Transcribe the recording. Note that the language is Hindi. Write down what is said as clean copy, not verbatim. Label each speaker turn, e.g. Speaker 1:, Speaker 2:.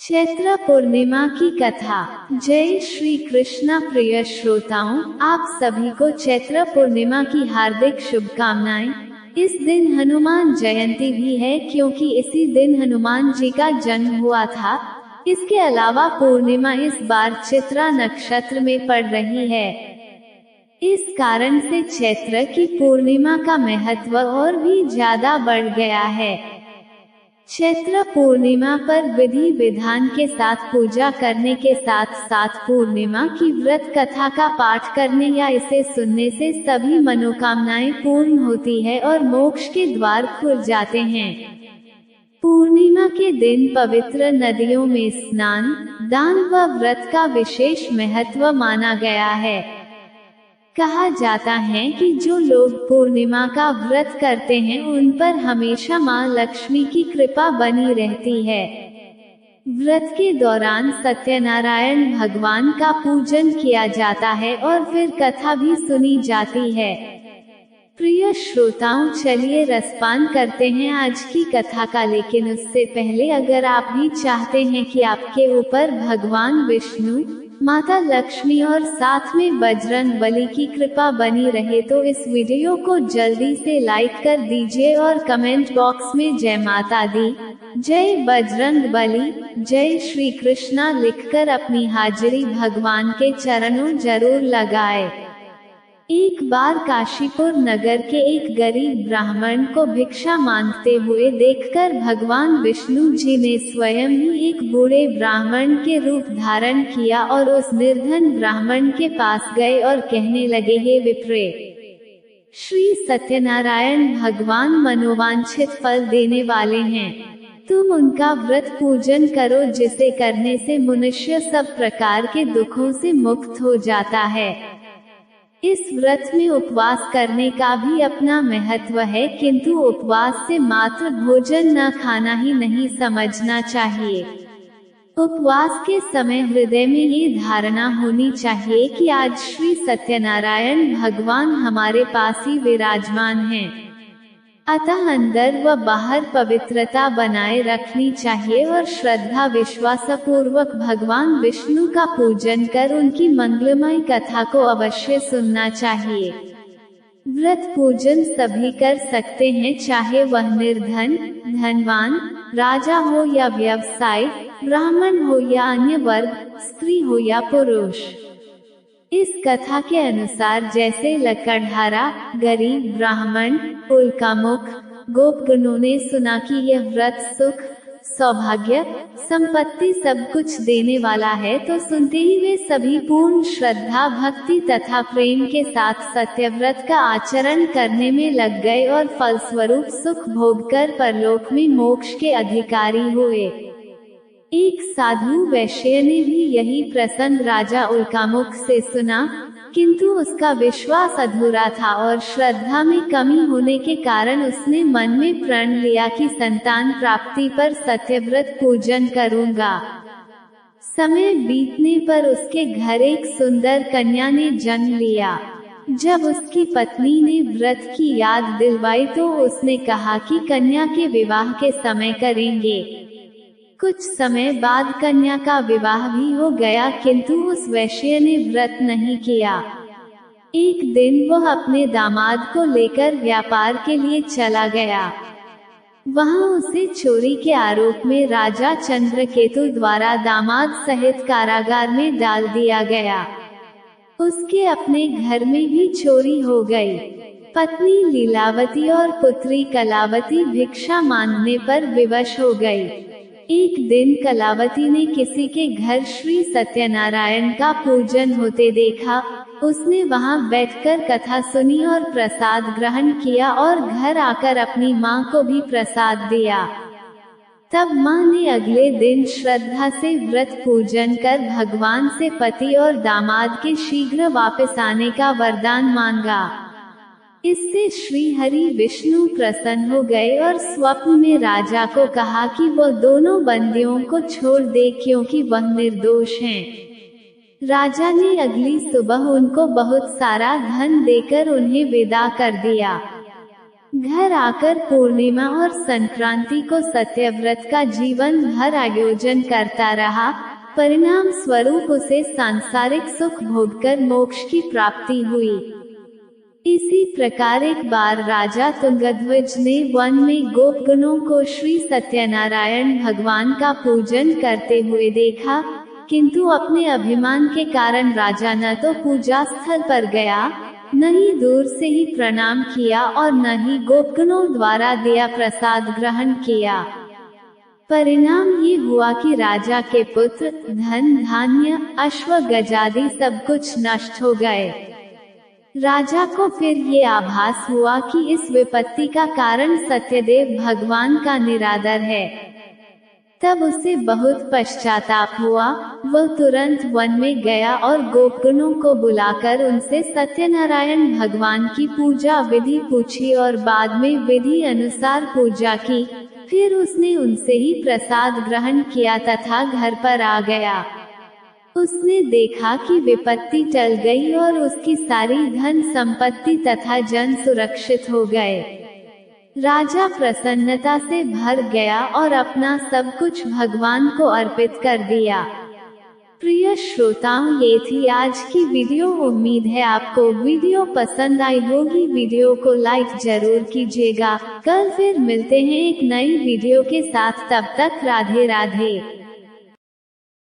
Speaker 1: चैत्र पूर्णिमा की कथा। जय श्री कृष्णा। प्रिय श्रोताओं, आप सभी को चैत्र पूर्णिमा की हार्दिक शुभकामनाएं। इस दिन हनुमान जयंती भी है क्योंकि इसी दिन हनुमान जी का जन्म हुआ था। इसके अलावा पूर्णिमा इस बार चित्रा नक्षत्र में पड़ रही है। इस कारण से चैत्र की पूर्णिमा का महत्व और भी ज्यादा बढ़ गया है। चैत्र पूर्णिमा पर विधि विधान के साथ पूजा करने के साथ साथ पूर्णिमा की व्रत कथा का पाठ करने या इसे सुनने से सभी मनोकामनाएं पूर्ण होती है और मोक्ष के द्वार खुल जाते हैं। पूर्णिमा के दिन पवित्र नदियों में स्नान, दान व व्रत का विशेष महत्व माना गया है। कहा जाता है कि जो लोग पूर्णिमा का व्रत करते हैं उन पर हमेशा मां लक्ष्मी की कृपा बनी रहती है। व्रत के दौरान सत्यनारायण भगवान का पूजन किया जाता है और फिर कथा भी सुनी जाती है। प्रिय श्रोताओं, चलिए रसपान करते हैं आज की कथा का। लेकिन उससे पहले अगर आप भी चाहते हैं कि आपके ऊपर भगवान विष्णु, माता लक्ष्मी और साथ में बजरंग बली की कृपा बनी रहे तो इस वीडियो को जल्दी से लाइक कर दीजिए और कमेंट बॉक्स में जय माता दी, जय बजरंग बली, जय श्री कृष्णा लिखकर अपनी हाजिरी भगवान के चरणों जरूर लगाए। एक बार काशीपुर नगर के एक गरीब ब्राह्मण को भिक्षा मांगते हुए देखकर भगवान विष्णु जी ने स्वयं ही एक बूढ़े ब्राह्मण के रूप धारण किया और उस निर्धन ब्राह्मण के पास गए और कहने लगे, हे विप्रे, श्री सत्यनारायण भगवान मनोवांछित फल देने वाले हैं। तुम उनका व्रत पूजन करो जिसे करने से मनुष्य सब प्रकार के दुखों से मुक्त हो जाता है। इस व्रत में उपवास करने का भी अपना महत्व है, किंतु उपवास से मात्र भोजन न खाना ही नहीं समझना चाहिए। उपवास के समय हृदय में ये धारणा होनी चाहिए कि आज श्री सत्यनारायण भगवान हमारे पास ही विराजमान हैं। अतः अंदर व बाहर पवित्रता बनाए रखनी चाहिए और श्रद्धा विश्वास पूर्वक भगवान विष्णु का पूजन कर उनकी मंगलमय कथा को अवश्य सुनना चाहिए। व्रत पूजन सभी कर सकते हैं, चाहे वह निर्धन, धनवान, राजा हो या व्यवसायी, ब्राह्मण हो या अन्य वर्ग, स्त्री हो या पुरुष। इस कथा के अनुसार जैसे लकड़हारा, गरीब ब्राह्मण, उल्कामुख, गोपगणों ने सुना कि यह व्रत सुख, सौभाग्य, संपत्ति सब कुछ देने वाला है तो सुनते ही वे सभी पूर्ण श्रद्धा, भक्ति तथा प्रेम के साथ सत्यव्रत का आचरण करने में लग गए और फलस्वरूप सुख भोग कर परलोक में मोक्ष के अधिकारी हुए। एक साधु वैश्य ने भी यही प्रसंग राजा उल्कामुख से सुना, किंतु उसका विश्वास अधूरा था और श्रद्धा में कमी होने के कारण उसने मन में प्रण लिया कि संतान प्राप्ति पर सत्यव्रत पूजन करूंगा। समय बीतने पर उसके घर एक सुंदर कन्या ने जन्म लिया। जब उसकी पत्नी ने व्रत की याद दिलवाई तो उसने कहा कि कन्या के विवाह के समय करेंगे। कुछ समय बाद कन्या का विवाह भी हो गया, किंतु उस वैश्य ने व्रत नहीं किया। एक दिन वह अपने दामाद को लेकर व्यापार के लिए चला गया। वहां उसे चोरी के आरोप में राजा चंद्रकेतु द्वारा दामाद सहित कारागार में डाल दिया गया। उसके अपने घर में भी चोरी हो गई। पत्नी लीलावती और पुत्री कलावती भिक्षा मांगने पर विवश हो गई। एक दिन कलावती ने किसी के घर श्री सत्यनारायण का पूजन होते देखा। उसने वहां बैठकर कथा सुनी और प्रसाद ग्रहण किया और घर आकर अपनी मां को भी प्रसाद दिया। तब मां ने अगले दिन श्रद्धा से व्रत पूजन कर भगवान से पति और दामाद के शीघ्र वापस आने का वरदान मांगा। इससे श्री हरि विष्णु प्रसन्न हो गए और स्वप्न में राजा को कहा कि वह दोनों बंदियों को छोड़ दे क्योंकि वह निर्दोष हैं। राजा ने अगली सुबह उनको बहुत सारा धन देकर उन्हें विदा कर दिया। घर आकर पूर्णिमा और संक्रांति को सत्यव्रत का जीवन भर आयोजन करता रहा। परिणाम स्वरूप उसे सांसारिक सुख भोगकर मोक्ष की प्राप्ति हुई। इसी प्रकार एक बार राजा तुंगध्वज ने वन में गोपगणों को श्री सत्यनारायण भगवान का पूजन करते हुए देखा, किंतु अपने अभिमान के कारण राजा न तो पूजा स्थल पर गया, न ही दूर से ही प्रणाम किया और न ही गोपगणों द्वारा दिया प्रसाद ग्रहण किया। परिणाम ये हुआ कि राजा के पुत्र, धन धान्य, अश्व गजादि सब कुछ नष्ट हो गए। राजा को फिर ये आभास हुआ कि इस विपत्ति का कारण सत्यदेव भगवान का निरादर है। तब उसे बहुत पश्चाताप हुआ। वह तुरंत वन में गया और गोपगणों को बुलाकर उनसे सत्यनारायण भगवान की पूजा विधि पूछी और बाद में विधि अनुसार पूजा की। फिर उसने उनसे ही प्रसाद ग्रहण किया तथा घर पर आ गया। उसने देखा कि विपत्ति टल गई और उसकी सारी धन संपत्ति तथा जन सुरक्षित हो गए। राजा प्रसन्नता से भर गया और अपना सब कुछ भगवान को अर्पित कर दिया। प्रिय श्रोताओं, ये थी आज की वीडियो। उम्मीद है आपको वीडियो पसंद आई होगी। वीडियो को लाइक जरूर कीजिएगा। कल फिर मिलते हैं एक नई वीडियो के साथ। तब तक राधे राधे।